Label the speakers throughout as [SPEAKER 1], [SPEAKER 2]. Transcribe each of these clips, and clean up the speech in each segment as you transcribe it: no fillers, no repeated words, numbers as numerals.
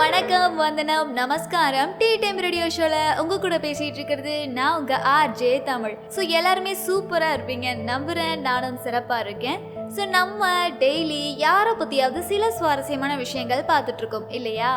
[SPEAKER 1] வணக்கம், வந்தனம், நமஸ்காரம். டீ டைம் ரேடியோ ஷோல உங்க கூட பேசிட்டு இருக்கிறது நான் உங்க RJ தமிழ். ஸோ எல்லாருமே சூப்பரா இருப்பீங்க நம்புறேன். நானும் சிறப்பா இருக்கேன். ஸோ நம்ம டெய்லி யாரை பத்தியாவது சில சுவாரஸ்யமான விஷயங்கள் பார்த்துட்டு இருக்கோம் இல்லையா?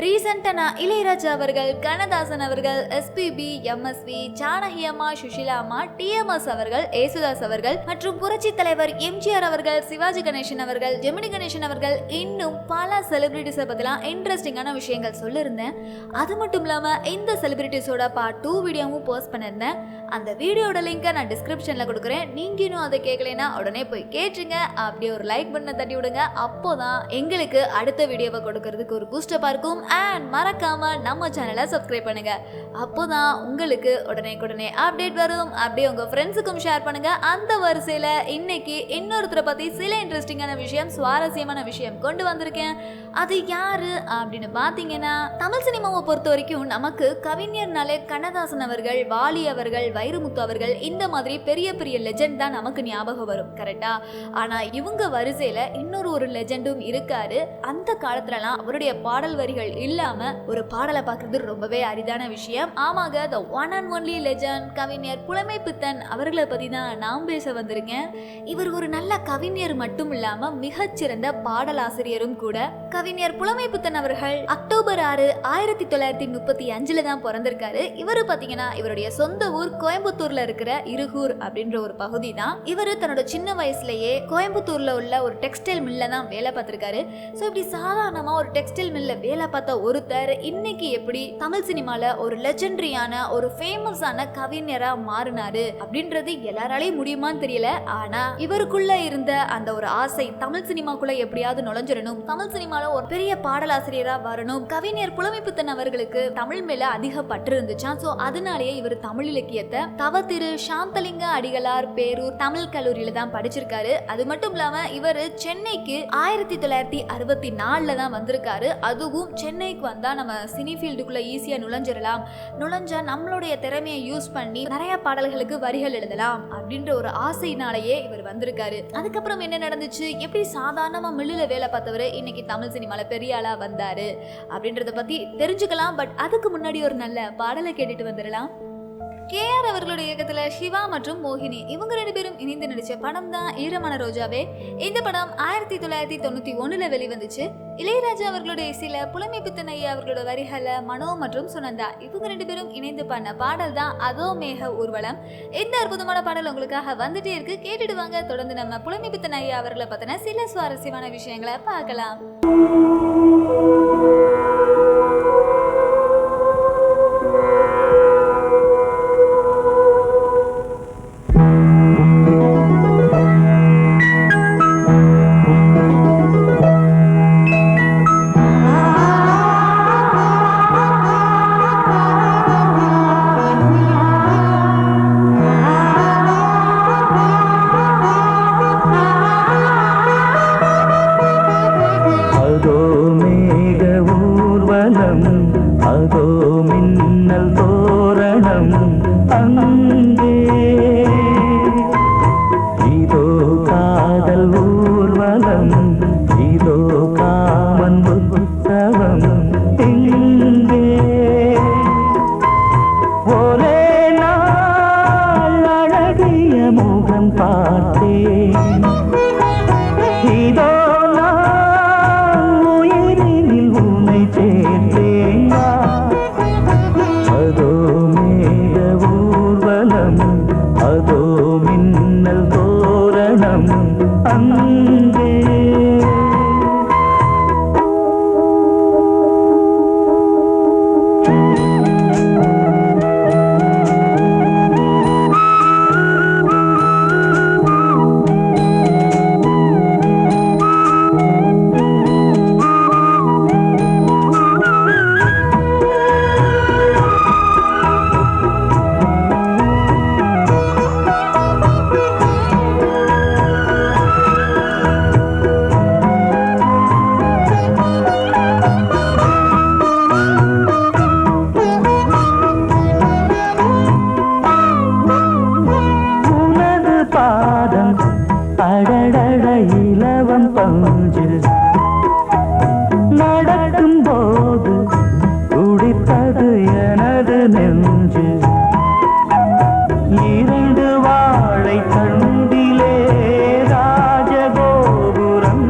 [SPEAKER 1] ரீசெண்டாக நான் இளையராஜா அவர்கள், கண்ணதாசன் அவர்கள், SPB, MSV, ஜானகி அம்மா, சுஷிலா அம்மா, TMS அவர்கள், ஏசுதாஸ் அவர்கள் மற்றும் புரட்சி தலைவர் MGR அவர்கள், சிவாஜி கணேசன் அவர்கள், ஜெமினி கணேசன் அவர்கள், இன்னும் பல செலிபிரிட்டிஸை பற்றிலாம் இன்ட்ரெஸ்டிங்கான விஷயங்கள் சொல்லியிருந்தேன். அது மட்டும் இல்லாமல் இந்த செலிபிரிட்டிஸோட பார்ட் 2 வீடியோவும் போஸ்ட் பண்ணியிருந்தேன். அந்த வீடியோட லிங்கை நான் டிஸ்கிரிப்ஷனில் கொடுக்குறேன். நீங்கள் இன்னும் அதை கேட்கலைன்னா உடனே போய் கேட்டுருங்க. அப்படியே ஒரு லைக் பண்ண தட்டி விடுங்க. அப்போதான் எங்களுக்கு அடுத்த வீடியோவை கொடுக்கறதுக்கு ஒரு பூஸ்டப்பாக இருக்கும். அண்ட் மறக்காம நம்ம சேனலை சப்ஸ்கிரைப் பண்ணுங்க. அப்போதான் உங்களுக்கு உடனே அப்டேட் வரும். அப்படியே உங்க ஃப்ரெண்ட்ஸுக்கும் ஷேர் பண்ணுங்க. அந்த வரிசையில இன்னைக்கு இன்னொருத்தரை பத்தி சில இன்ட்ரெஸ்டிங்கான விஷயம், சுவாரஸ்யமான விஷயம் கொண்டு வந்திருக்கேன். அது யாரு அப்படின்னு பாத்தீங்கன்னா, தமிழ் சினிமாவை பொறுத்த வரைக்கும் நமக்கு கவிஞர்னாலே கண்ணதாசன் அவர்கள், வாலி அவர்கள், வைரமுத்து அவர்கள், இந்த மாதிரி பெரிய பெரிய லெஜெண்ட் தான் நமக்கு ஞாபகம் வரும். கரெக்டா? ஆனா இவங்க வரிசையில இன்னொரு லெஜெண்டும் இருக்காரு. அந்த காலத்துலலாம் அவருடைய பாடல் வரிகள் இல்லாம ஒரு பாடலை பார்க்கறது ரொம்பவே அரிதான விஷயம். ஆமாங்க, the one and only legend கவிஞர் புலமைப்பித்தன் அவர்களை பத்தி தான் நான் பேச வந்திருக்கேன். இவர் ஒரு நல்ல கவிஞர் மட்டும் இல்லாம மிகச்சிறந்த பாடலாசிரியரும் கூட. கவிஞர் புலமைப்பித்தன் அவர்கள் அக்டோபர் 6, 1935 தான் பிறந்திருக்காரு. இவரு பாத்தீங்கன்னா இவருடைய சொந்த ஊர் கோயம்புத்தூர்ல இருக்கிற இருகூர் அப்படின்ற ஒரு பகுதி தான். இவரு தன்னோட சின்ன வயசுலயே கோயம்புத்தூர்ல உள்ள ஒரு டெக்ஸ்டைல் மில்ல தான் வேலை பார்த்திருக்காரு. ஸோ இப்படி சாதாரணமா ஒரு டெக்ஸ்டைல் மில்ல வேலை பார்த்த ஒருத்தர் இன்னைக்கு எப்படி தமிழ் சினிமால ஒரு லெஜெண்டரியான ஒரு ஃபேமஸான கவிஞரா மாறினாரு அப்படின்றது எல்லாராலையும் முடியுமான்னு தெரியல. ஆனா இவருக்குள்ள இருந்த அந்த ஒரு ஆசை, தமிழ் சினிமாக்குள்ள எப்படியாவது நுழைஞ்சிடணும், தமிழ் சினிமால ஒரு பெரிய பாடலாசிரியரா வரணும். கவிஞர் புலமைப்பித்தன் அவர்களுக்கு தமிழ் மேல அதிக பற்று இருந்துச்சா. ஸோ அதனாலேயே இவர் தமிழ் இலக்கியத்தை தவ திரு சாந்தலிங்க அடிகளார் பேரூர் தமிழ் கல்லூரியில தான் படிச்சிருக்காரு. அது மட்டும் இல்லாம இவர் சென்னைக்கு 1964 தான் வந்திருக்காரு. அதுவும் சென்னைக்கு வந்தா நம்ம சினி ஃபீல்டுக்குள்ள ஈஸியா நுழைஞ்சா நம்மளுடைய திறமையை யூஸ் பண்ணி நிறைய பாடல்களுக்கு வரிகள் எழுதலாம் அப்படின்ற ஒரு ஆசையினாலேயே இவர் வந்திருக்காரு. அதுக்கப்புறம் என்ன நடந்துச்சு, எப்படி சாதாரணமா மில்லுல வேலை பார்த்தவர் இன்னைக்கு தமிழ் சினிமால பெரிய ஆளா வந்தாரு அப்படின்றத பத்தி தெரிஞ்சுக்கலாம். பட் அதுக்கு முன்னாடி ஒரு நல்ல பாடலை கேட்டுட்டு வந்துடலாம். KR அவர்களுடைய இயக்கத்துல சிவா மற்றும் மோகினி இவங்க 2 பேரும் இணைந்து நடிச்ச படம் தான் ஈரமான ரோஜாவே. இந்த படம் 1991 வெளிவந்துச்சு. இளையராஜா அவர்களுடைய இசையில புலமைப்பித்தன் ஐயா அவர்களோட வரிகளை மனோ மற்றும் சுனந்தா இவங்க 2 பேரும் இணைந்து பண்ண பாடல் தான் அதோ மேக ஊர்வலம். இந்த அற்புதமான பாடல் உங்களுக்காக வந்துட்டே இருக்கு. கேட்டுட்டு வாங்க. தொடர்ந்து நம்ம புலமைப்பித்தன் ஐயா அவர்களை பத்தின சில சுவாரஸ்யமான விஷயங்களை பார்க்கலாம்.
[SPEAKER 2] அதோ மின்னல் தோரணம் அங்கே, இதோ காதல் ஊர்வலம், இதோ காமன் உற்சவம் எங்கே. ஒரே நாள் அழகிய முகம் பார்த்தேன், இதோ அதோ மின்னல் தோரணம் அங்கே. பருவம் பஞ்சு நடக்கும் போது துடித்தது எனது நெஞ்சு இரண்டு வாழை தண்டிலே ராஜகோபுரம்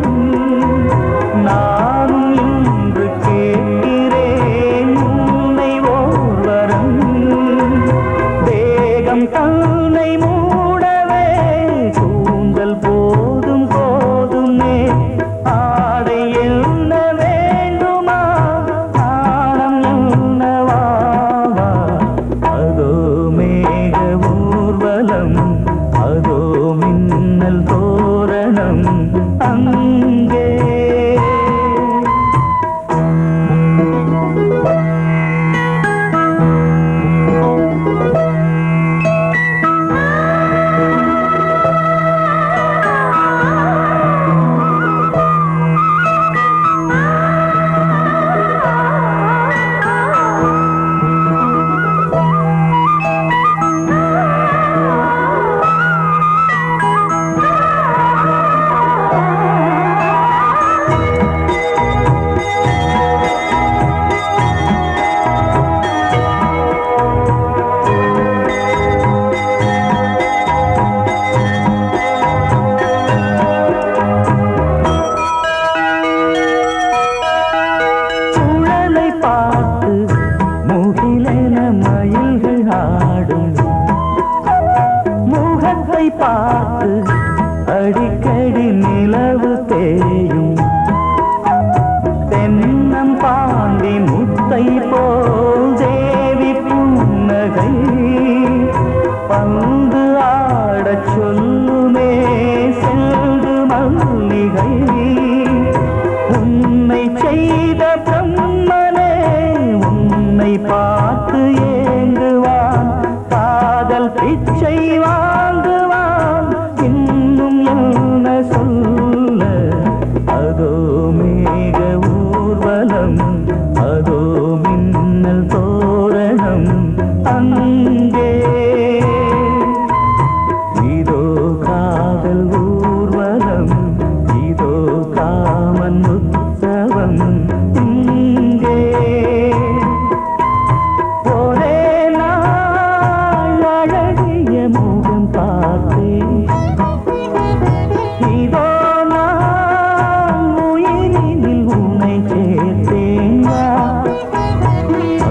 [SPEAKER 2] நானும் இன்று கேட்கிறேன் உன்னை ஓர்வரம் தேகம் தன்னை மூடவே கூந்தல் போதும் போதுமே ஆடை என்ன வேண்டுமா ஆடம் என்னவா அதோ மேக ஊர்வலம் அதோ மின்னல் தோரணம் அங்கே சுழலை பார்த்து முகிலென மயில்கள் ஆடும் முகத்தை பார்த்து அடிக்கடி நிலவு தேயும் தென்னம் பாண்டி முத்தை போல் தேவி புன்னகை பந்து ஆடச் சொல்லுமே செல்து மல்லிகை உன்னை செய்த பிரம்மனே உன்னை பார்த்து ஏங்குவான் காதல் பிச்சை வாங்குவான் இன்னும் என்ன சொல்ல அதோ மேக ஊர்வலம் அதோ மின்னல் தோரணம் அங்கே இதோ காதல் ஊர்வலம் இதோ காமன் உற்சவம் இங்கே ஒரே நாள் அழகிய முகம் பார்த்தேன் இதோ நான் உயிரினில் உன்னை சேர்த்தேன்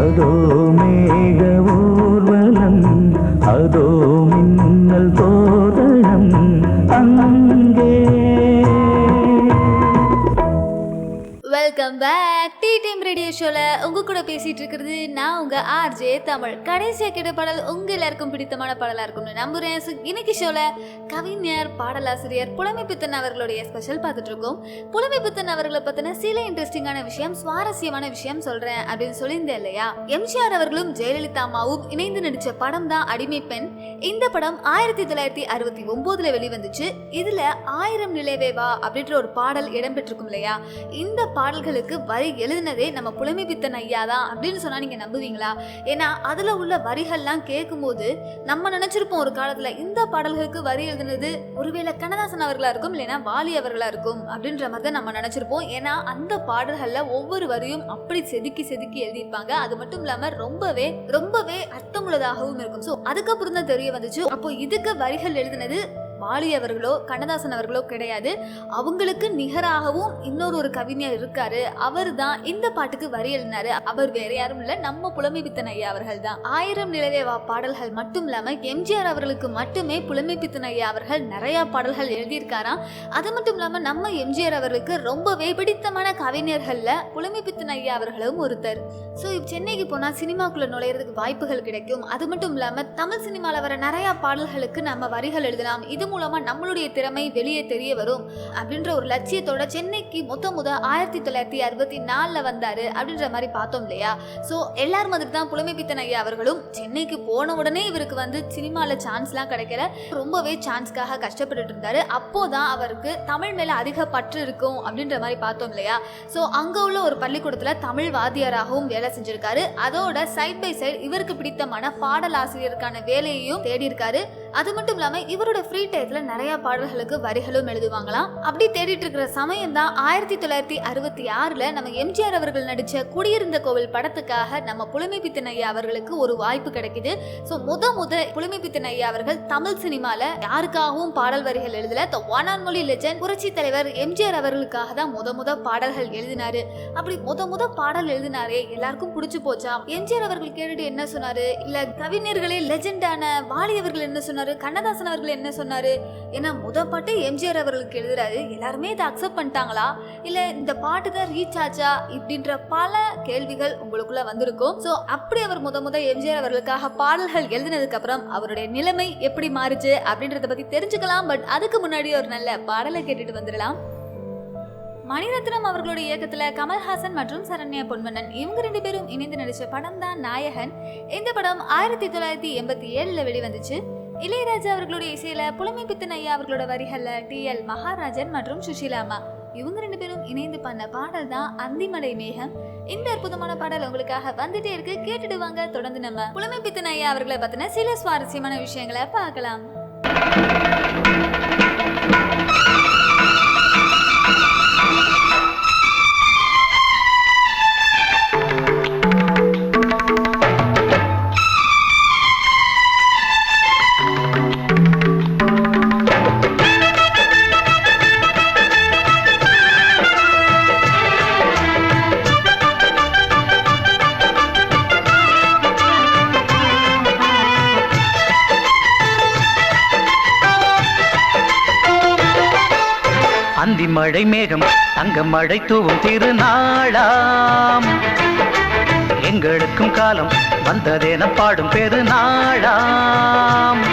[SPEAKER 2] அதோ மேக ஊர்வலம் அதோ மின்னல் தோரணம் அங்கே
[SPEAKER 1] welcome back tea time radio ஷோல உங்க கூட பேசிட்டு இருக்கிறது நான் உங்க ஆர்ஜே தமிழ். கடைசியா கேட்ட பாடல் உங்க எல்லாருக்கும் பிடித்தமான பாடலா இருக்கும்னு நம்புறேன். So, இன்னைக்கு ஷோல கவிஞர் பாடலாசிரியர் புலமைப்பித்தன் அவர்களுடைய ஸ்பெஷல் பார்த்துட்டு இருக்கோம். புலமைப்பித்தன் அவர்களை பத்தின சில இன்ட்ரெஸ்டிங்கான விஷயம் சுவாரஸ்யமான விஷயம் சொல்றேன் அப்படின்னு சொல்லியிருந்தேன் இல்லையா. எம்ஜிஆர் அவர்களும் ஜெயலலிதா அம்மாவும் இணைந்து நடிச்ச படம் தான் அடிமை பெண். இந்த படம் 1969 வெளிவந்துச்சு. இதுல 1000 நிலவே வா அப்படின்ற ஒரு பாடல் இடம்பெற்றிருக்கும் இல்லையா. இந்த பாடல்களுக்கு வரி எழுதினதே நம்ம புலமைப்பித்தன் ஐயா தான் அப்படின்னு சொன்னா நீங்க நம்புவீங்களா? ஏன்னா அதுல உள்ள வரிகள்லாம் கேட்கும் போது நம்ம நினைச்சிருப்போம் ஒரு காலத்துல இந்த பாடல்களுக்கு வரி எழுதினது ஒருவேளை கண்ணதாசன் அவர்களா இருக்கும், இல்லைன்னா வாலி அவர்களா இருக்கும் அப்படின்ற மாதிரி தான் நம்ம நினைச்சிருப்போம். ஏன்னா அந்த பாடல்கள்ல ஒவ்வொரு வரியும் அப்படி செதுக்கி செதுக்கி எழுதியிருப்பாங்க. அது மட்டும் இல்லாம ரொம்பவே ரொம்பவே அர்த்தமுள்ளதாகவும் இருக்கும். ஸோ அதுக்கப்புறம் தான் தெரிய வந்துச்சு, அப்போ இதுக்கு வரிகள் எழுதினது வாலி அவர்களோ கண்ணதாசன் அவர்களோ கிடையாது. அவங்களுக்கு நிகராகவும் இன்னொரு கவிஞர் இருக்காரு, அவர் தான் இந்த பாட்டுக்கு வரி எழுதினாரு. அவர் வேற யாரும் இல்ல, நம்ம புலமைப்பித்தன் ஐயா அவர்கள் தான். 1000 நிலவே வா பாடல்கள் மட்டும் இல்லாம எம்ஜிஆர் அவர்களுக்கு மட்டுமே புலமைப்பித்தன் ஐயா அவர்கள் நிறைய பாடல்கள் எழுதியிருக்காராம். அது மட்டும் இல்லாம நம்ம எம்ஜிஆர் அவர்களுக்கு ரொம்பவே பிடித்தமான கவிஞர்கள்ல புலமைப்பித்தன் ஐயா அவர்களும் ஒருத்தர். ஸோ சென்னைக்கு போனா சினிமாக்குள்ள நுழையிறதுக்கு வாய்ப்புகள் கிடைக்கும். அது மட்டும் இல்லாம தமிழ் சினிமால வர நிறைய பாடல்களுக்கு நம்ம வரிகள் எழுதலாம், இது மூலமா நம்மளுடைய திறமை வெளியே தெரிய வரும் அப்படின்ற ஒரு லட்சியத்தோட சென்னைக்கு முத 1964 வந்தாரு அப்படின்ற மாதிரி பார்த்தோம் இல்லையா. ஸோ எல்லாரும் மாதிரி தான் புலமைப்பித்தன் ஐயா அவர்களும் சென்னைக்கு போன உடனே இவருக்கு வந்து சினிமால சான்ஸ்லாம் கிடைக்கல, ரொம்பவே சான்ஸ்க்காக கஷ்டப்பட்டு இருந்தாரு. அப்போதான் அவருக்கு தமிழ் மேல அதிக பற்று இருக்கும் அப்படின்ற மாதிரி பார்த்தோம் இல்லையா. ஸோ அங்க உள்ள ஒரு பள்ளிக்கூடத்துல தமிழ் வாத்தியாராகவும் வேலை செஞ்சிருக்காரு. அதோட சைட் பை சைடு இவருக்கு பிடித்தமான பாடல் ஆசிரியருக்கான வேலையையும் தேடி இருக்காரு. அது மட்டும் இல்லாம இவரோட ஃப்ரீ டயத்துல நிறைய பாடல்களுக்கு வரிகளும் எழுதுவாங்களாம். அப்படி தேடிட்டு இருக்கிற சமயம் தான் 1966 நம்ம எம்ஜிஆர் அவர்கள் நடிச்ச குடியிருந்த கோவில் படத்துக்காக நம்ம புலமைப்பித்தன் ஐயா அவர்களுக்கு ஒரு வாய்ப்பு கிடைக்குது. ஸோ முத புலமைப்பித்தன் ஐயா அவர்கள் தமிழ் சினிமால யாருக்காகவும் பாடல் வரிகள் எழுதல. The one and only legend புரட்சி தலைவர் எம்ஜிஆர் அவர்களுக்காக தான் முத பாடல்கள் எழுதினாரு. அப்படி முத பாடல் எழுதினாரே எல்லாருக்கும் பிடிச்சு போச்சா. எம்ஜிஆர் அவர்கள் கேட்டுட்டு என்ன சொன்னாரு, இல்ல கவிஞர்களே லெஜெண்டான வாலி அவர்கள் என்ன சொன்னாரு, கண்ணதாசன் அவர்கள் என்ன சொன்னாரு, ஏன்னா பாட்டு எம்ஜிஆர் அவர்களுக்கு எழுதுறாரு, எல்லாருமே இதை அக்செப்ட் பண்ணிட்டாங்களா, இல்ல இந்த பாட்டு தான் ரீச் ஆச்சா, இப்படின்ற பல கேள்விகள் உங்களுக்குள்ள வந்திருக்கும். ஸோ அப்படி அவர் முத எம்ஜிஆர் அவர்களுக்காக பாடல்கள் எழுதினதுக்கு அப்புறம் அவருடைய நிலைமை எப்படி மாறுச்சு அப்படின்றத பத்தி தெரிஞ்சுக்கலாம். பட் அதுக்கு முன்னாடி ஒரு நல்ல பாடலை கேட்டுட்டு வந்துடலாம். மணிரத்னம் அவர்களுடைய இயக்கத்துல கமல்ஹாசன் மற்றும் சரண்யா பொன்வண்ணன் இவங்க 2 பேரும் இணைந்து நடிச்ச படம் தான் நாயகன். இந்த படம் 1987 வெளிவந்துச்சு. இளையராஜா அவர்களுடைய இசையில புலமைப்பித்தன் ஐயா அவர்களோட வரிகள்ல TL மகாராஜன் மற்றும் சுஷீலாமா இவங்க 2 பேரும் இணைந்து பண்ண பாடல் தான் அந்திமடை மேகம். இந்த அற்புதமான பாடல் உங்களுக்காக வந்துட்டே இருக்கு, கேட்டுட்டு வாங்க. தொடர்ந்து நம்ம புலமைப்பித்தன் ஐயா அவர்களை பத்தின சில சுவாரஸ்யமான விஷயங்களை பார்க்கலாம்.
[SPEAKER 2] மழை மேகம் தங்க மழை தூவும் திருநாளாம், எங்களுக்கும் காலம் வந்ததென பாடும் பெருநாளாம்.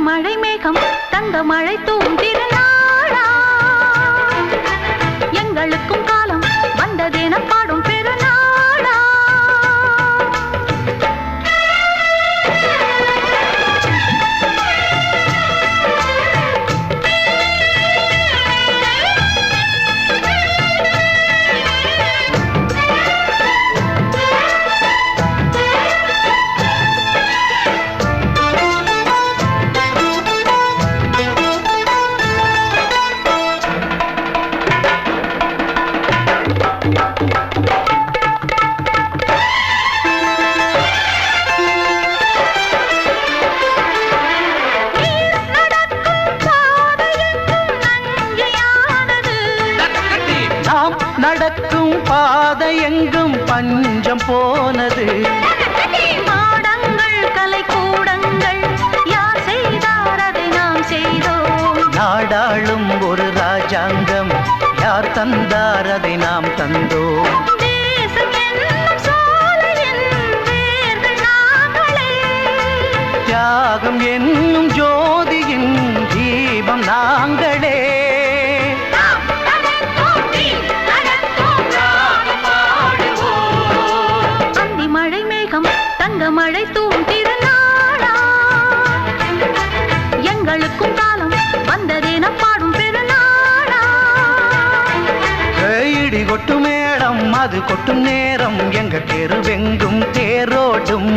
[SPEAKER 3] மழை மேகம் தங்க மழை தூவும் திருநாளா, எங்களுக்கும் காலம் வந்ததென பாடும் பெருநாளா.
[SPEAKER 2] நடக்கும் பாதை எங்கும் பஞ்சம் போனது,
[SPEAKER 3] மாடங்கள் கலை கூடங்கள் யார் செய்தார் அதை நாம் செய்தோம்.
[SPEAKER 2] நாடாளும் ஒரு ராஜாங்கம் யார் தந்தார் அதை நாம் தந்தோம்.
[SPEAKER 3] தேசம் என்னும் சோலையின் வேர்கள் நாங்களே,
[SPEAKER 2] தியாகம் என்னும் ஜோதியின் தீபம் நாங்களே.
[SPEAKER 3] மழை மேகம் தங்க மழை தூவும் திருநாளா, எங்களுக்கும் காலம் வந்ததென பாடும் பெருநாளா.
[SPEAKER 2] இடி கொட்டும் மேளம் அது கொட்டும் நேரம் எங்க தெருவெங்கும் தேரோடும்.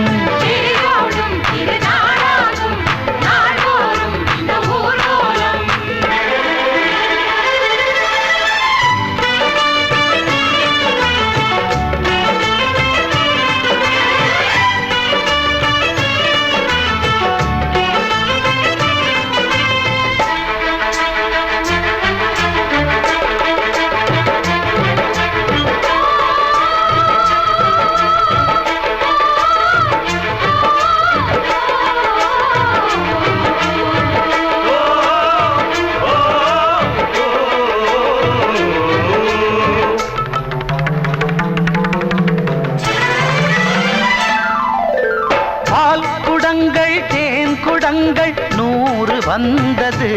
[SPEAKER 2] குடங்கள் 100 வந்தது,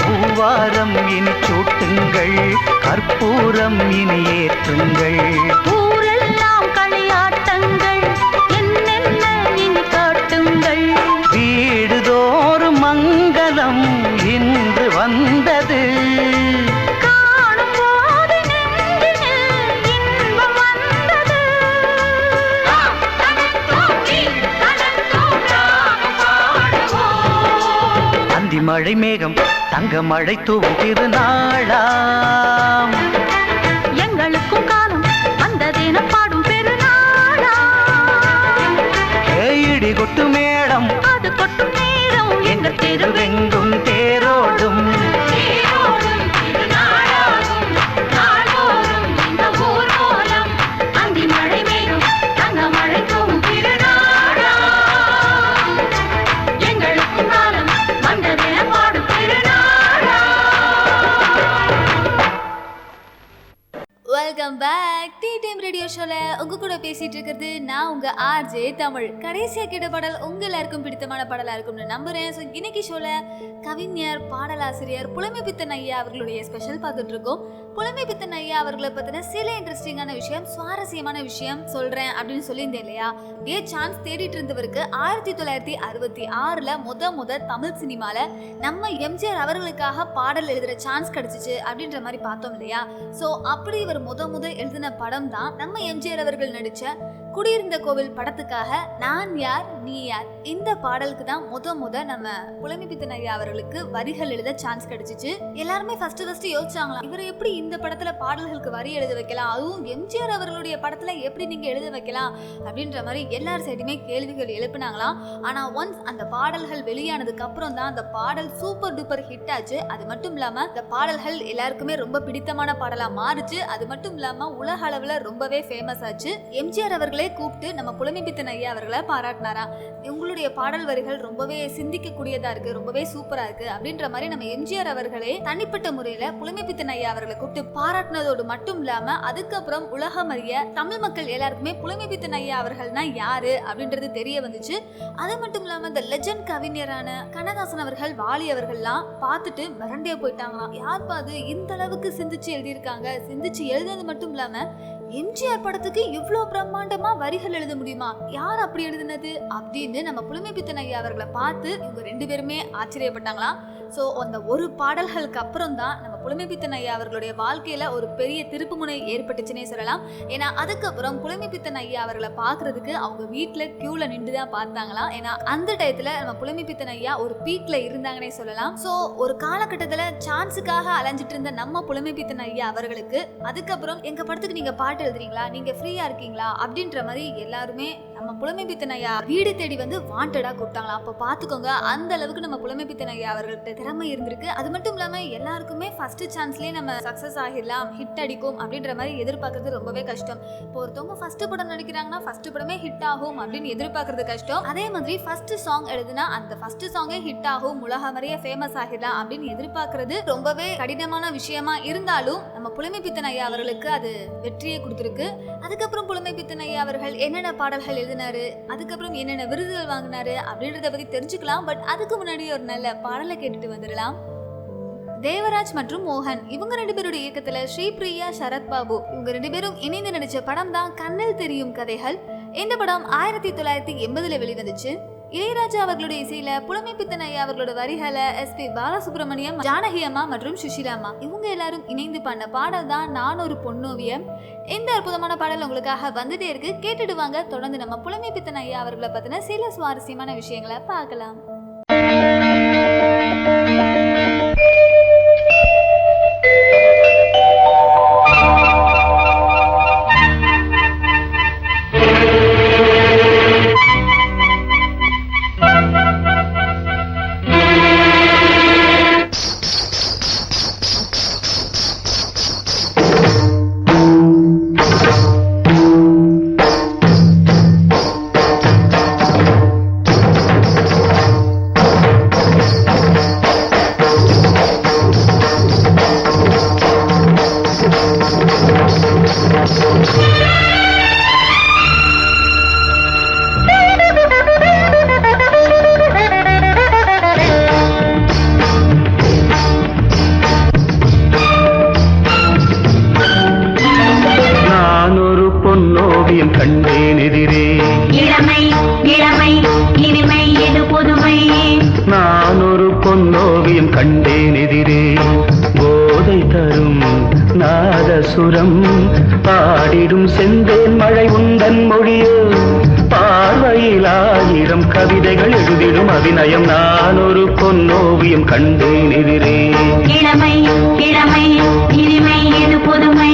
[SPEAKER 2] பூவாரம் இனி சூட்டுங்கள் கற்பூரம் இனி ஏற்றுங்கள்.
[SPEAKER 3] ஊரெல்லாம் களியாட்டங்கள் என்னென்ன இனி
[SPEAKER 2] இன்று வந்தது.
[SPEAKER 3] காணும் போது நெஞ்சினில் இன்பம் வந்தது.
[SPEAKER 2] அந்தி மழை மேகம் தங்க மழை தூவும் திருநாளாம்.
[SPEAKER 3] எங்களுக்கும் காலம் வந்ததென பாடும் பெருநாளா.
[SPEAKER 2] இடி கொட்டு மேடம்
[SPEAKER 3] அது கொட்டும் நேரம் எங்கள் தெருவெங்கும்
[SPEAKER 2] தெருவெங்கும் தேரோடும்.
[SPEAKER 3] அந்தி மழை மேகம் தங்க மழை தூவும் திருநாளா. எங்களுக்கும் காலம் வந்ததென பாடும் பெருநாளா.
[SPEAKER 1] Welcome back tea time radio ஷோல உங்க கூட பேசிட்டு இருக்கிறது நான் உங்க ஆர்ஜே தமிழ். கடைசியா கேட்ட பாடல் உங்க எல்லாருக்கும் பிடித்தமான பாடலா இருக்கும்னு நம்புறேன். ஸோ இன்னைக்கு ஷோல கவிஞர், பாடலாசிரியர் புலமை பித்தன் ஐயா அவர்களுடைய ஸ்பெஷல் பார்த்துட்டு இருக்கோம். புலமை பித்தன் ஐயா அவர்களை பத்தின சில இன்ட்ரெஸ்டிங்கான விஷயம், சுவாரஸ்யமான விஷயம் சொல்றேன் அப்படின்னு சொல்லியிருந்தேன் இல்லையா. இதே சான்ஸ் தேடிட்டு இருந்தவருக்கு 1966 முத தமிழ் சினிமால நம்ம எம்ஜிஆர் அவர்களுக்காக பாடல் எழுதுற சான்ஸ் கிடைச்சிச்சு அப்படின்ற மாதிரி பார்த்தோம் இல்லையா. ஸோ அப்படி இவர் முத எழுதின படம் தான் நம்ம எம்ஜிஆர் அவர்கள் நடிச்ச குடியிருந்த கோவில் படத்துக்காக நான் யார் நீ யார். இந்த பாடலுக்கு தான் முத நம்ம புலமை பித்தன் ஐயா அவர்களுக்கு வரிகள் எழுத சான்ஸ் கிடைச்சிச்சு. எல்லாருமே ஃபர்ஸ்ட் யோசிச்சாங்களாம், இவர் எப்படி இந்த படத்துல பாடல்களுக்கு வரி எழுத வைக்கலாம், அதுவும் எம்ஜிஆர் அவர்களுடைய படத்துல எப்படி நீங்க எழுத வைக்கலாம் அப்படின்ற மாதிரி எல்லார் சைடுமே கேள்விகள் எழுப்பினாங்களாம். ஆனா ஒன்ஸ் அந்த பாடல்கள் வெளியானதுக்கு அப்புறம் தான் அந்த பாடல் சூப்பர் டூப்பர் ஹிட் ஆச்சு. அது மட்டும் இல்லாம இந்த பாடல்கள் எல்லாருக்குமே ரொம்ப பிடித்தமான பாடலா மாறுச்சு. அது மட்டும் இல்லாம உலக அளவுல ரொம்பவே ஃபேமஸ் ஆச்சு. எம்ஜிஆர் அவர்களே கூப்பிட்டு நம்ம புலமை பித்தன் ஐயா அவர்களை பாராட்டினாராம். உங்களுடைய பாடல் வரிகள் ரொம்பவே சிந்திக்க கூடியதா இருக்கு, ரொம்பவே சூப்பரா இருக்கு அப்படின்ற மாதிரி நம்ம எம்ஜிஆர் அவர்களே தனிப்பட்ட முறையில புலமை பித்தன் ஐயா அவர்களை கூப்பிட்டு பாராட்டினதோடு மட்டும் இல்லாம அதுக்கப்புறம் உலகம் அறிய தமிழ் மக்கள் எல்லாருக்குமே புலமை பித்தன் ஐயா அவர்கள்னா யாரு அப்படின்றது தெரிய வந்துச்சு. அது மட்டும் இல்லாம இந்த லெஜண்ட் கவிஞரான கண்ணதாசன் அவர்கள், வாலி அவர்கள்லாம் பார்த்துட்டு மிரண்டே போயிட்டாங்களாம். யார் பாது இந்த அளவுக்கு சிந்திச்சு எழுதியிருக்காங்க, சிந்திச்சு எழுதுனது மட்டும் இல்லாம எம்ஜிஆர் படத்துக்கு இவ்வளவு பிரம்மாண்டமா வரிகள் எழுத முடியுமா, யார் அப்படி எழுதுனது அப்படின்னு நம்ம புலமை பித்தன் ஐயா அவர்களை பார்த்து இவங்க 2 பேருமே ஆச்சரியப்பட்டாங்களாம். ஸோ அந்த ஒரு பாடல்களுக்கு அப்புறம் தான் நம்ம புலமை பித்தன் ஐயா அவர்களுடைய வாழ்க்கையில ஒரு பெரிய திருப்புமுனை ஏற்பட்டுச்சுன்னே சொல்லலாம். ஏன்னா அதுக்கப்புறம் புலமை பித்தன் ஐயா அவர்களை பார்க்கறதுக்கு அவங்க வீட்டில் கியூல நின்று தான் பார்த்தாங்களாம். ஏன்னா அந்த டயத்துல நம்ம புலமை பித்தன் ஐயா ஒரு பீக்ல இருந்தாங்கன்னே சொல்லலாம். ஸோ ஒரு காலகட்டத்தில் சான்ஸுக்காக அலைஞ்சிட்டு இருந்த நம்ம புலமை பித்தன் ஐயா அவர்களுக்கு அதுக்கப்புறம் எங்க படத்துக்கு நீங்க பாட்டு எழுதுறீங்களா, நீங்க ஃப்ரீயா இருக்கீங்களா அப்படின்ற மாதிரி எல்லாருமே நம்ம புலமை பித்தன் ஐயா வீடு தேடி வந்து வாண்டடா கூப்பிட்டாங்களா. அப்போ பார்த்துக்கோங்க அந்த அளவுக்கு நம்ம புலமை பித்தன் ஐயா அவர்கள்ட்ட திறமை இருந்திருக்கு. அது மட்டும் இல்லாம எல்லாருக்குமே ஃபர்ஸ்ட் சான்ஸ்லயே நம்ம சக்சஸ் ஆகிடலாம், ஹிட் அடிக்கும் அப்படின்ற மாதிரி எதிர்பார்க்கறது ரொம்பவே கஷ்டம். இப்போ ஒருத்தவங்க ஃபர்ஸ்ட் படம் நடிக்கிறாங்கன்னா ஃபர்ஸ்ட் படமே ஹிட் ஆகும் அப்படின்னு எதிர்பார்க்கறது கஷ்டம். அதே மாதிரி ஃபர்ஸ்ட் சாங் எழுதுனா அந்த ஃபர்ஸ்ட் சாங்கே ஹிட் ஆகும், உலகம் வரைய ஃபேமஸ் ஆகிடலாம் அப்படின்னு எதிர்பார்க்கறது ரொம்பவே கடினமான விஷயமா இருந்தாலும் நம்ம புலமை பித்தன் ஐயா அவர்களுக்கு அது வெற்றியை கொடுத்துருக்கு. அதுக்கப்புறம் புலமை பித்தன் ஐயா அவர்கள் என்னென்ன பாடல்கள் எழுதினாரு, அதுக்கப்புறம் என்னென்ன விருதுகள் வாங்கினாரு அப்படின்றத பத்தி தெரிஞ்சுக்கலாம். பட் அதுக்கு முன்னாடி ஒரு நல்ல பாடலை கேட்டுட்டு வந்துடலாம். தேவராஜ் மற்றும் மோகன் இவங்க 2 பேருடைய இயக்கத்துல ஸ்ரீபிரியா, சரத் பாபு இவங்க 2 பேரும் இணைந்து நடிச்ச படம் தான் கண்ணில் தெரியும் கதைகள். இந்த படம் 1980 வெளிவந்துச்சு. இளையராஜா அவர்களுடைய இசையில புலமை பித்தன் ஐயா அவர்களோட வரிகளை எஸ்பி பாலசுப்ரமணியம், ஜானகி அம்மா மற்றும் சுஷிலாமா இவங்க எல்லாரும் இணைந்து பண்ண பாடல் தான் நான் ஒரு பொன்னோவியம். இந்த அற்புதமான பாடல் உங்களுக்காக வந்துட்டே இருக்கு, கேட்டுட்டு வாங்க. தொடர்ந்து நம்ம புலமை பித்தன் ஐயா அவர்களை பத்தின சில சுவாரஸ்யமான விஷயங்களை பார்க்கலாம்.
[SPEAKER 2] கண்டேன் எதிரே போதை தரும் நாதசுரம் பாடிடும் செந்தேன் மழை உந்தன் மொழியோ பார்வையில் 1000 கவிதைகள் எழுதிடும் அபிநயம் நான் ஒரு பொன்னோவியம் கண்டேன் எதிரே
[SPEAKER 3] இளமை இளமை இனிமை இது புதுமை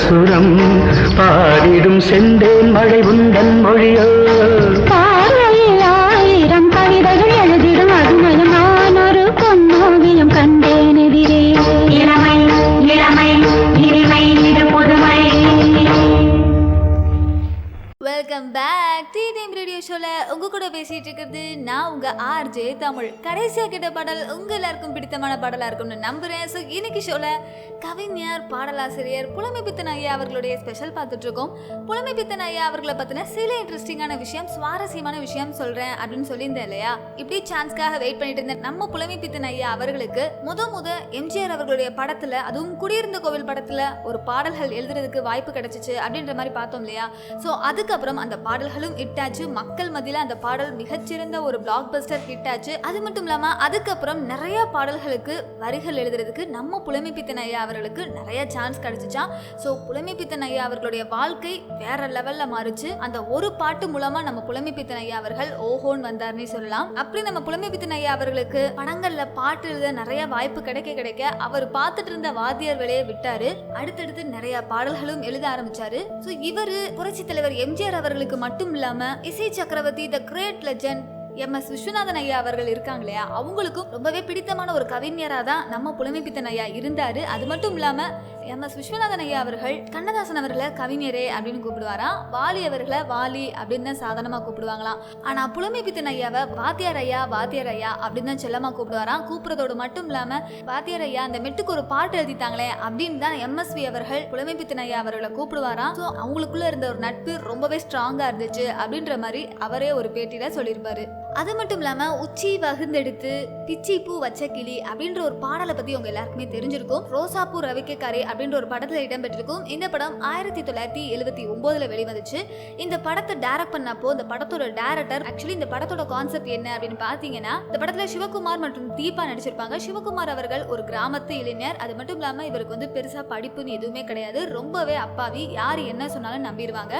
[SPEAKER 2] சுரம் பாடிடும் செந்தேன் மழை உந்தன் மொழியோ
[SPEAKER 3] பார்வையில் 1000 கவிதைகள் எழுதிடும் அதுமயம் நான் ஒரு பொன்னோவியம் கண்டேன் எதிரே இளமை இளமை இனிமை இது புதுமை.
[SPEAKER 1] Welcome back tea time radio ஷோல உங்க கூட பேசிட்டு இருக்கிறது நான் உங்க ஆர்ஜே தமிழ். கடைசியா கேட்ட பாடல் உங்க எல்லாருக்கும் பிடித்தமான பாடலா இருக்கும்னு நம்புறேன். ஸோ இன்னைக்கு ஷோல கவிஞர், பாடலாசிரியர் புலமைப்பித்தன் ஐயா அவர்களுடைய ஸ்பெஷல் பார்த்துட்டு இருக்கோம். புலமைப்பித்தன் ஐயா அவர்களை பத்தின சில இன்ட்ரெஸ்டிங்கான விஷயம், சுவாரஸ்யமான விஷயம் சொல்றேன் அப்படின்னு சொல்லியிருந்தேன் இல்லையா? இப்படி சான்ஸ்க்காக வெயிட் பண்ணிட்டு இருந்த நம்ம புலமைப்பித்தன் ஐயா அவர்களுக்கு முத எம்ஜிஆர் அவர்களுடைய படத்துல, அதுவும் குடியிருந்த கோவில் படத்துல ஒரு பாடல்கள் எழுதுறதுக்கு வாய்ப்பு கிடைச்சிச்சு அப்படின்ற மாதிரி பார்த்தோம் இல்லையா? ஸோ அதுக்கப்புறம் அந்த பாடல்களும் ஹிட்டாச்சு. மக்கள் மத்தியில அந்த பாடல் மிகச்சிறந்த ஒரு பிளாக் பஸ்டர் ஹிட்டாச்சு. அது மட்டும் இல்லாம அதுக்கப்புறம் நிறைய பாடல்களுக்கு வரிகள் எழுதுறதுக்கு நம்ம புலமைப்பித்தன் ஐயா அவர்களுக்கு நிறைய சான்ஸ் கிடைச்சிச்சா. ஸோ புலமைப்பித்தன் ஐயா அவர்களுடைய வாழ்க்கை வேற லெவல்ல மாறுச்சு. அந்த ஒரு பாட்டு மூலமா நம்ம புலமைப்பித்தன் ஐயா அவர்கள் ஓஹோன்னு வந்தார்னே சொல்லலாம். அப்படி நம்ம புலமைப்பித்தன் ஐயா அவர்களுக்கு படங்கள்ல பாட்டு எழுத நிறைய வாய்ப்பு கிடைக்க அவர் பார்த்துட்டு இருந்த வாத்தியார் வேலையை விட்டாரு. அடுத்தடுத்து நிறைய பாடல்களும் எழுத ஆரம்பிச்சாரு. ஸோ இவரு புரட்சி தலைவர் எம்ஜிஆர் அவர்களுக்கு மட்டும் இல்லாம இசை சக்கரவர்த்தி, the great legend MS Viswanathan ஐயா அவர்கள் இருக்காங்க இல்லையா, அவங்களுக்கும் ரொம்பவே பிடித்தமான ஒரு கவிஞரா தான் நம்ம புலமைப்பித்தன் ஐயா இருந்தாரு. அது மட்டும் இல்லாம MS விஸ்வநாதன் ஐயா அவர்கள் கண்ணதாசன் அவர்களை கவிஞரே அப்படின்னு கூப்பிடுவாராம், வாலி அவர்களை வாலி அப்படின்னு தான் சாதாரணமா கூப்பிடுவாங்களாம். ஆனா புலமைப்பித்தன் ஐயாவை வாத்தியார் ஐயா அப்படின்னு தான் செல்லமா கூப்பிடுவாராம். கூப்பிடுறதோடு மட்டும் இல்லாம வாத்தியார் ஐயா அந்த மெட்டுக்கு ஒரு பாட்டு எழுதிட்டாங்களே அப்படின்னு தான் MSV அவர்கள் புலமைப்பித்தன் ஐயா அவர்களை கூப்பிடுவாராம். ஸோ அவங்களுக்குள்ள இருந்த ஒரு நட்பு ரொம்பவே ஸ்ட்ராங்கா இருந்துச்சு அப்படின்ற மாதிரி அவரே ஒரு பேட்டியில சொல்லியிருப்பாரு. அது மட்டும் இல்லாம உச்சி வகுந்தெடுத்து பிச்சி பூ வச்ச கிளி அப்படின்ற ஒரு பாடலை பத்தி உங்க எல்லாருக்குமே தெரிஞ்சிருக்கும். ரோசாப்பூ ரவிக்கக்காரி அப்படின்ற ஒரு படத்துல இடம்பெற்றிருக்கும். இந்த படம் 1979 வெளிவந்துச்சு. இந்த படத்தை டைரக்ட் பண்ணப்போ இந்த படத்தோட டைரக்டர், ஆக்சுவலி இந்த படத்தோட கான்செப்ட் என்ன அப்படின்னு பாத்தீங்கன்னா, இந்த படத்துல சிவகுமார் மற்றும் தீபா நடிச்சிருப்பாங்க. சிவகுமார் அவர்கள் ஒரு கிராமத்து இளைஞர். அது மட்டும் இல்லாம இவருக்கு வந்து பெருசா படிப்புன்னு எதுவுமே கிடையாது. ரொம்பவே அப்பாவி, யாரு என்ன சொன்னாலும் நம்பிடுவாங்க.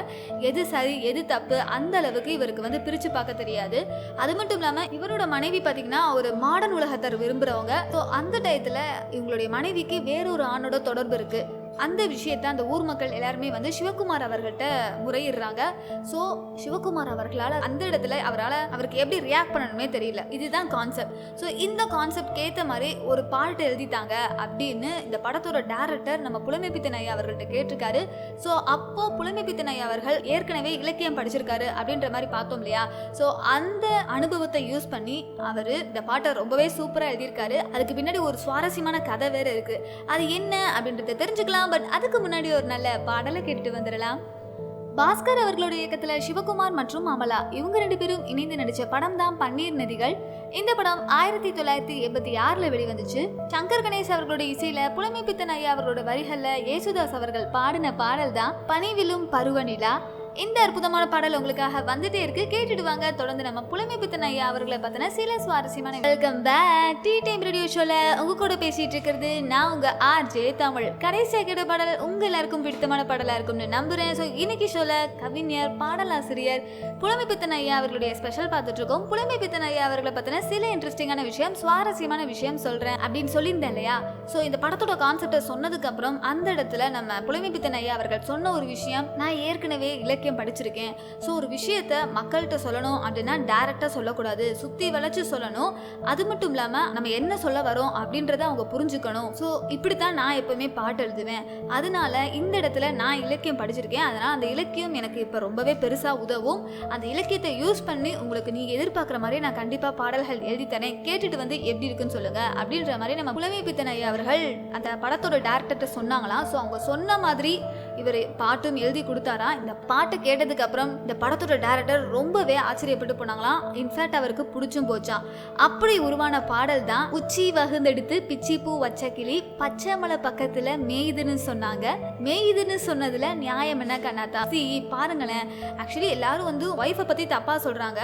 [SPEAKER 1] எது சரி எது தப்பு அந்த அளவுக்கு இவருக்கு வந்து பிரிச்சு பார்க்க தெரியாது. அது மட்டும் இல்லாம இவரோட மனைவி பாத்தீங்கன்னா ஒரு மாடர்ன் உலகத்தை விரும்புறவங்க. ஸோ அந்த டயத்துல இவங்களுடைய மனைவிக்கு வேறொரு ஆணோட தொடர்பு இருக்கு. அந்த விஷயத்த அந்த ஊர் மக்கள் எல்லாருமே வந்து சிவகுமார் அவர்கிட்ட முறையிடுறாங்க. ஸோ சிவகுமார் அவர்களால் அந்த இடத்துல அவருக்கு எப்படி ரியாக்ட் பண்ணணுமே தெரியல. இதுதான் கான்செப்ட். ஸோ இந்த கான்செப்ட் ஏற்ற மாதிரி ஒரு பாட்டு எழுதிட்டாங்க அப்படின்னு இந்த படத்தோட டைரக்டர் நம்ம புலமைப்பித்தன் ஐயா அவர்கள்ட்ட கேட்டிருக்காரு. ஸோ அப்போ புலமைப்பித்தன் ஐயா அவர்கள் ஏற்கனவே இலக்கியம் படிச்சிருக்காரு அப்படின்ற மாதிரி பார்த்தோம் இல்லையா? ஸோ அந்த அனுபவத்தை யூஸ் பண்ணி அவர் இந்த பாட்டை ரொம்பவே சூப்பராக எழுதியிருக்காரு. அதுக்கு பின்னாடி ஒரு சுவாரஸ்யமான கதை வேற இருக்கு. அது என்ன அப்படின்றத தெரிஞ்சுக்கலாம். பட் அதுக்கு முன்னாடி ஒரு நல்ல பாடலை கேட்டுட்டு வந்துடலாம். பாஸ்கர் அவர்களுடைய இயக்கத்துல சிவகுமார் மற்றும் அமலா இவங்க 2 பேரும் இணைந்து நடிச்ச படம் தான் பன்னீர் நதிகள். இந்த படம் 1986 வெளிவந்துச்சு. சங்கர் கணேஷ் அவர்களுடைய இசையில புலமைப்பித்தன் ஐயா அவர்களோட வரிகள்ல யேசுதாஸ் அவர்கள் பாடின பாடல் தான் பனிவிலும் பருவநிலா. இந்த அற்புதமான பாடல் உங்களுக்காக வந்துட்டே இருக்கு, கேட்டுட்டு வாங்க. தொடர்ந்து நம்ம புலமைப்பித்தன் ஐயா அவர்களை பத்தின சில சுவாரஸ்யமான welcome back tea time radio ஷோல உங்க கூட பேசிட்டு இருக்கிறது நான் உங்க ஆர்ஜே தமிழ். கடைசியா கேட்ட பாடல் உங்க எல்லாருக்கும் பிடித்தமான பாடலா இருக்கும்னு நம்புறேன். ஸோ இன்னைக்கு ஷோல கவிஞர், பாடலாசிரியர் புலமைப்பித்தன் ஐயா அவர்களுடைய ஸ்பெஷல் பார்த்துட்டு இருக்கோம். புலமைப்பித்தன் ஐயா அவர்களை பத்தின சில இன்ட்ரெஸ்டிங்கான விஷயம், சுவாரஸ்யமான விஷயம் சொல்றேன் அப்படின்னு சொல்லியிருந்தேன் இல்லையா? ஸோ இந்த படத்தோட கான்செப்டை சொன்னதுக்கு அப்புறம் அந்த இடத்துல நம்ம புலமைப்பித்தன் ஐயா அவர்கள் சொன்ன ஒரு விஷயம், நான் ஏற்கனவே இலக்கியம் படிச்சிருக்கேன். ஸோ ஒரு விஷயத்த மக்கள்கிட்ட சொல்லணும் அப்படின்னா டைரக்டா சொல்லக்கூடாது, சுத்தி வளைச்சு சொல்லணும். அது மட்டும் இல்லாம நம்ம என்ன சொல்ல வரோம் அப்படின்றத அவங்க புரிஞ்சுக்கணும். ஸோ இப்படித்தான் நான் எப்பவுமே பாட்டு எழுதுவேன். அதனால இந்த இடத்துல நான் இலக்கியம் படிச்சிருக்கேன், அதனால அந்த இலக்கியம் எனக்கு இப்ப ரொம்பவே பெருசா உதவும். அந்த இலக்கியத்தை யூஸ் பண்ணி உங்களுக்கு நீங்க எதிர்பார்க்குற மாதிரி நான் கண்டிப்பா பாடல்கள் எழுதி தரேன், கேட்டுட்டு வந்து எப்படி இருக்குன்னு சொல்லுங்க அப்படின்ற மாதிரி நம்ம புலமைப்பித்தன் ஐயா அவர்கள் அந்த படத்தோட டைரக்டர்கிட்ட சொன்னாங்களாம். ஸோ அவங்க சொன்ன மாதிரி இவர் பாட்டும் எழுதி கொடுத்தாரா. இந்த பாட்டு கேட்டதுக்கு அப்புறம் இந்த படத்தோட டைரக்டர் ரொம்பவே ஆச்சரியப்பட்டு போனாங்களாம். இன்ஃபேக்ட் அவருக்கு பிடிச்சும் போச்சாம். அப்படி உருவான பாடல் தான் உச்சி வகுந்தெடுத்து பிச்சி பூ வச்ச கிளி பச்சை மலை பக்கத்துல மேயுதுன்னு சொன்னாங்க. மேயுதுன்னு சொன்னதுல நியாயம் என்ன கண்ணாத்தா? பாருங்களேன், ஆக்சுவலி எல்லாரும் வந்து ஒய்ஃபை பத்தி தப்பா சொல்றாங்க.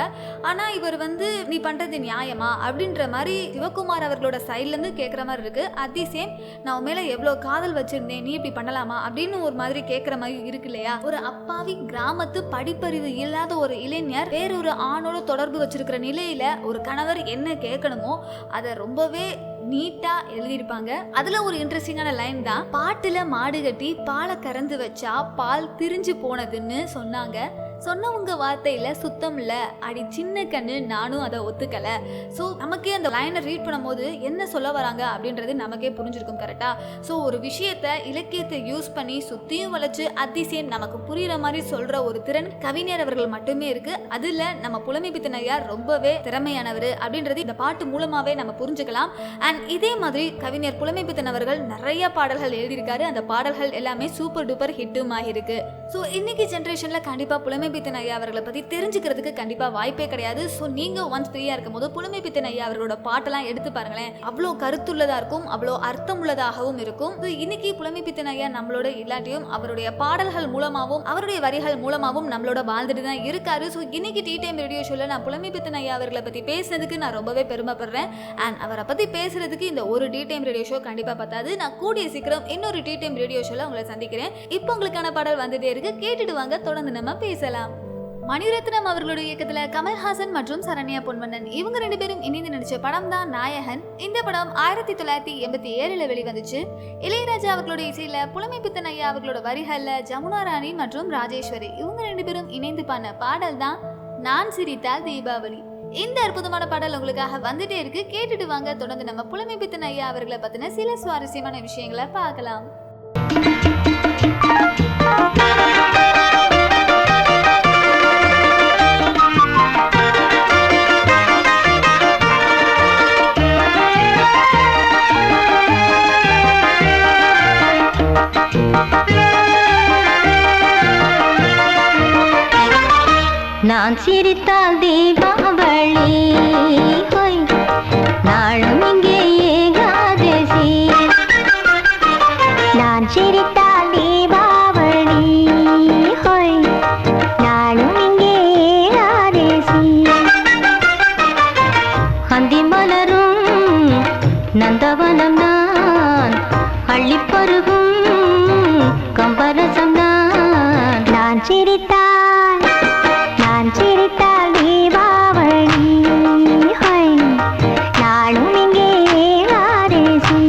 [SPEAKER 1] ஆனா இவர் வந்து நீ பண்றது நியாயமா அப்படின்ற மாதிரி சிவகுமார் அவர்களோட சைட்ல இருந்து கேட்கற மாதிரி இருக்கு. அட் தி சேம் நான் உன் மேல எவ்வளவு காதல் வச்சிருந்தேன், நீ இப்படி பண்ணலாமா அப்படின்னு ஒரு மாதிரி கேட்கற மாதிரி இருக்கு இல்லையா? ஒரு அப்பாவி கிராமத்து படிப்பறிவு இல்லாத ஒரு இளைஞர் வேறொரு ஆணோட தொடர்பு வச்சிருக்கிற நிலையில ஒரு கணவர் என்ன கேட்கணுமோ அதை ரொம்பவே நீட்டா எழுதியிருப்பாங்க. அதுல ஒரு இன்ட்ரெஸ்டிங்கான லைன் தான், பாட்டுல மாடு கட்டி பாலை கறந்து வச்சா பால் திரிஞ்சு போனதுன்னு சொன்னாங்க. சொன்னவங்க வார்த்தையில சுத்தம் இல்ல, அடி சின்ன கண்ணு, நானும் அதை ஒத்துக்கல. ஸோ நமக்கே அந்த லைனை ரீட் பண்ணும்போது என்ன சொல்ல வராங்க அப்படின்றது நமக்கே புரிஞ்சிருக்கும். கரெக்டா? ஸோ ஒரு விஷயத்த இலக்கியத்தை யூஸ் பண்ணி சுத்தியும் வளைச்சு அதிசயம் நமக்கு புரியுற மாதிரி சொல்ற ஒரு திறன் கவிஞர் அவர்கள் மட்டுமே இருக்கு. அதுல நம்ம புலமைப்பித்தன் ஐயா ரொம்பவே திறமையானவர் அப்படின்றது இந்த பாட்டு மூலமாவே நம்ம புரிஞ்சுக்கலாம். அண்ட் இதே மாதிரி கவிஞர் புலமைப்பித்தன் அவர்கள் நிறைய பாடல்கள் எழுதியிருக்காரு. அந்த பாடல்கள் எல்லாமே சூப்பர் டூப்பர் ஹிட்டும் ஆகிருக்கு. ஸோ இன்னைக்கு ஜென்ரேஷன்ல கண்டிப்பா புலமைப்பித்தன் ஐயா அவர்களை பத்தி தெரிஞ்சுக்கிறதுக்கு கண்டிப்பா வாய்ப்பே கிடையாது. ஸோ நீங்க ஒன்ஸ் ஃப்ரீயா இருக்கும் போது புலமைப்பித்தன் ஐயா அவர்களோட பாட்டெல்லாம் எடுத்து பாருங்களேன். அவ்வளோ கருத்துள்ளதா இருக்கும், அவ்வளோ அர்த்தம் உள்ளதாகவும் இருக்கும். இன்னைக்கு புலமைப்பித்தன் ஐயா நம்மளோட இல்லாட்டியும் அவருடைய பாடல்கள் மூலமாகவும் அவருடைய வரிகள் மூலமாகவும் நம்மளோட வாழ்ந்துட்டு தான் இருக்காரு. ஸோ இன்னைக்கு டீ டைம் ரேடியோ ஷோல நான் புலமைப்பித்தன் ஐயா அவர்களை பத்தி பேசுனதுக்கு நான் ரொம்பவே பெருமைப்படுறேன். அண்ட் அவரை பத்தி பேசுறதுக்கு இந்த ஒரு டீ டைம் ரேடியோ ஷோ கண்டிப்பா பத்தாது. நான் கூடிய சீக்கிரம் இன்னொரு டீ டைம் ரேடியோ ஷோல உங்களை சந்திக்கிறேன். இப்போ உங்களுக்கான பாடல் வந்துட்டே இருக்கு, கேட்டுட்டு வாங்க, தொடர்ந்து நம்ம பேசலாம். மணிரத்னம் அவர்களுடைய இயக்கத்துல கமல்ஹாசன் மற்றும் சரண்யா பொன்வண்ணன் இவங்க 2 பேரும் இணைந்து நடிச்ச படம் தான் நாயகன். இந்த படம் 1987 வெளிவந்துச்சு. இளையராஜா அவர்களுடைய இசையில புலமைப்பித்தன் ஐயா அவர்களோட வரிகள்ல ஜமுனா ராணி மற்றும் ராஜேஸ்வரி இவங்க 2 பேரும் இணைந்து பாடின பாடல் தான் நான் சிரித்தால் தீபாவளி. இந்த அற்புதமான பாடல் உங்களுக்காக வந்துட்டே இருக்கு, கேட்டுட்டு வாங்க, தொடர்ந்து நம்ம புலமைப்பித்தன் ஐயா அவர்களை பத்தின சில சுவாரஸ்யமான விஷயங்களை பார்க்கலாம்.
[SPEAKER 3] நான் சிரித்தால் தீபாவளி, நாளும் இங்கே ஏகாதசி. நான் சிரித்தால் தீபாவளி, நாளும் இங்கே ஏகாதசி. அந்தி மலரும் நந்தவனம் நான், அள்ளிப்பருகும் கம்பரசம் நான். நான் சிரித்தால் தீபாவளி, நாளும் இங்கே ஏகாதசி.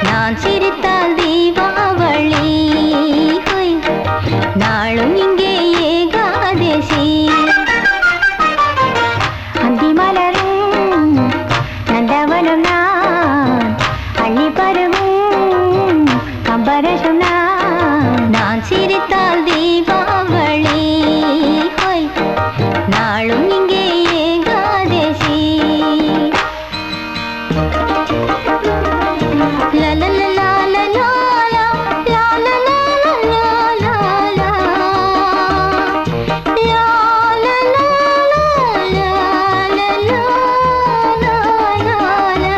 [SPEAKER 3] நான் சிரித்தால் தீபாவளி, நாளும் இங்கே ஏகாதசி. அந்தி மலரும் நந்தவனம் நான், அள்ளி பருவும் கம்பரசம் நான். நான் சிரித்தால் தீபாவளி, நாளும் இங்கே Ekadashi. La la la la la la la la la la la la la la la la la.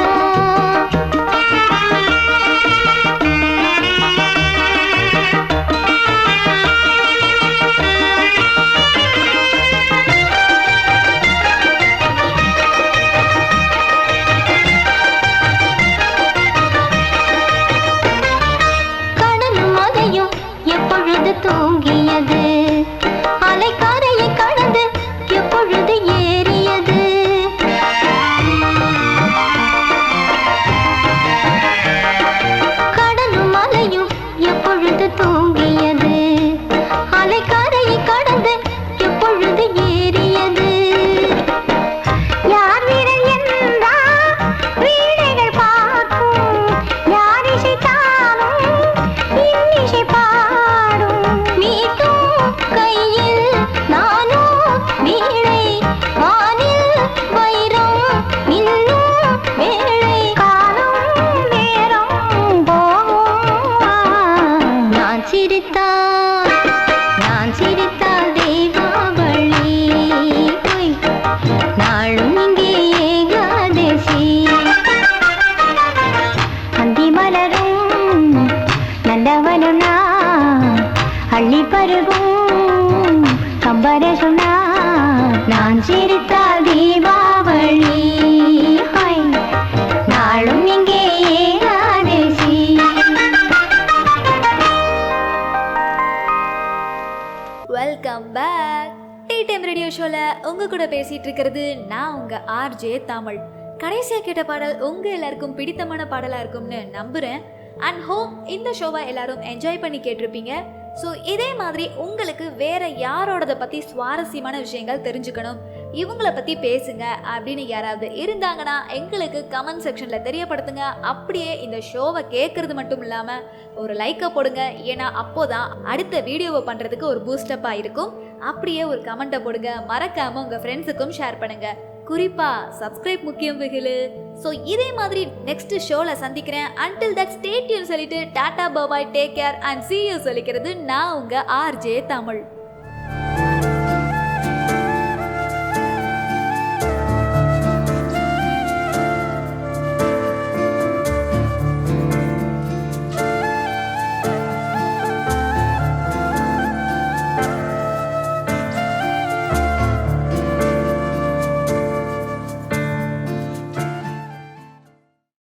[SPEAKER 1] உங்க கூட பேசிட்டு இருக்கிறது நான் உங்க ஆர்ஜே தமிழ். கடைசியா கேட்ட பாடல் உங்க எல்லாருக்கும் பிடித்தமான பாடலா இருக்கும்னு நம்புறேன். அண்ட் ஹோப் இந்த ஷோவை எல்லாரும் என்ஜாய் பண்ணி கேட்டிருப்பீங்க. ஸோ இதே மாதிரி உங்களுக்கு வேற யாரோடத பற்றி சுவாரஸ்யமான விஷயங்கள் தெரிஞ்சுக்கணும், இவங்கள பற்றி பேசுங்க அப்படின்னு யாராவது இருந்தாங்கன்னா எங்களுக்கு கமெண்ட் செக்ஷனில் தெரியப்படுத்துங்க. அப்படியே இந்த ஷோவை கேட்குறது மட்டும் இல்லாமல் ஒரு லைக்கை போடுங்க. ஏன்னா அப்போதான் அடுத்த வீடியோவை பண்ணுறதுக்கு ஒரு பூஸ்டப்பாக இருக்கும். அப்படியே ஒரு கமெண்ட்டை போடுங்க. மறக்காமல் உங்கள் ஃப்ரெண்ட்ஸுக்கும் ஷேர் பண்ணுங்கள். குறிப்பா சப்ஸ்கிரைப் முக்கியம் வெகுலு. ஸோ இதே மாதிரி நெக்ஸ்ட் ஷோல சந்திக்கிறேன். அன்டில் தட் ஸ்டே டியூன் சொல்லிட்டு tata bye, take care and see you சொல்லிக்கிறது நான் உங்க ஆர்ஜே தமிழ்.